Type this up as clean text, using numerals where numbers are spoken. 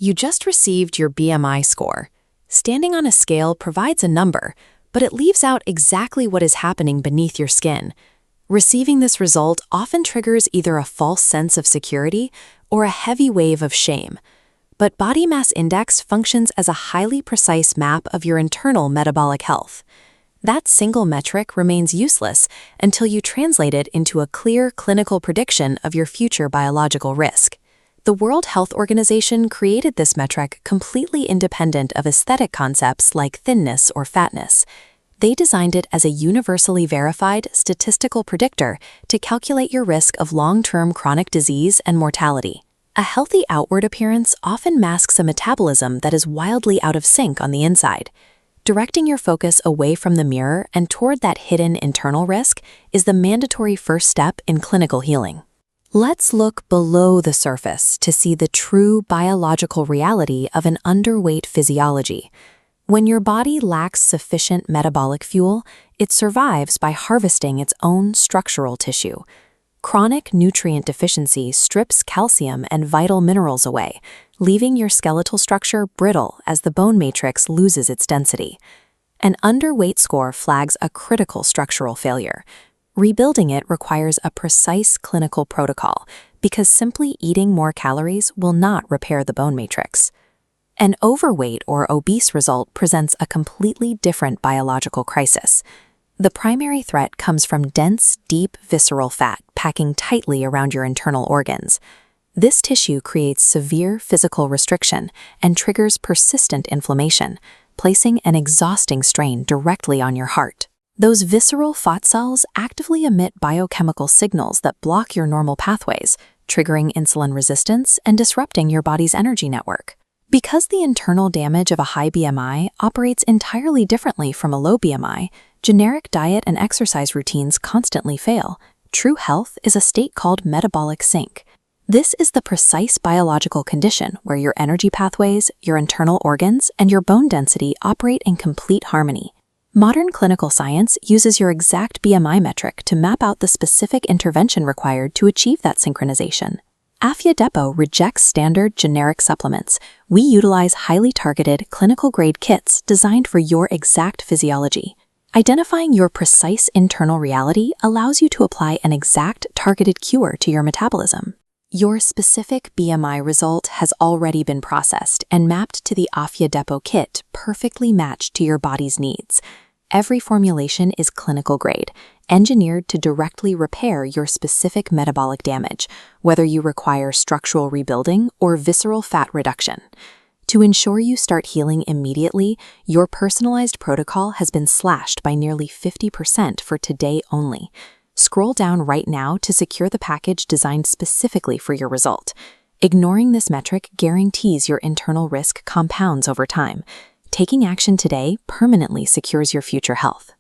You just received your BMI score. Standing on a scale provides a number, but it leaves out exactly what is happening beneath your skin. Receiving this result often triggers either a false sense of security or a heavy wave of shame. But body mass index functions as a highly precise map of your internal metabolic health. That single metric remains useless until you translate it into a clear clinical prediction of your future biological risk. The World Health Organization created this metric completely independent of aesthetic concepts like thinness or fatness. They designed it as a universally verified statistical predictor to calculate your risk of long-term chronic disease and mortality. A healthy outward appearance often masks a metabolism that is wildly out of sync on the inside. Directing your focus away from the mirror and toward that hidden internal risk is the mandatory first step in clinical healing. Let's look below the surface to see the true biological reality of an underweight physiology. When your body lacks sufficient metabolic fuel, it survives by harvesting its own structural tissue. Chronic nutrient deficiency strips calcium and vital minerals away, leaving your skeletal structure brittle as the bone matrix loses its density. An underweight score flags a critical structural failure. Rebuilding it requires a precise clinical protocol because simply eating more calories will not repair the bone matrix. An overweight or obese result presents a completely different biological crisis. The primary threat comes from dense, deep visceral fat packing tightly around your internal organs. This tissue creates severe physical restriction and triggers persistent inflammation, placing an exhausting strain directly on your heart. Those visceral fat cells actively emit biochemical signals that block your normal pathways, triggering insulin resistance and disrupting your body's energy network. Because the internal damage of a high BMI operates entirely differently from a low BMI, generic diet and exercise routines constantly fail. True health is a state called metabolic sync. This is the precise biological condition where your energy pathways, your internal organs, and your bone density operate in complete harmony. Modern clinical science uses your exact BMI metric to map out the specific intervention required to achieve that synchronization. AfyaDepo rejects standard generic supplements. We utilize highly targeted, clinical-grade kits designed for your exact physiology. Identifying your precise internal reality allows you to apply an exact, targeted cure to your metabolism. Your specific BMI result has already been processed and mapped to the AfyaDepo kit, perfectly matched to your body's needs. Every formulation is clinical grade, engineered to directly repair your specific metabolic damage, whether you require structural rebuilding or visceral fat reduction. To ensure you start healing immediately, your personalized protocol has been slashed by nearly 50% for today only. Scroll down right now to secure the package designed specifically for your result. Ignoring this metric guarantees your internal risk compounds over time. Taking action today permanently secures your future health.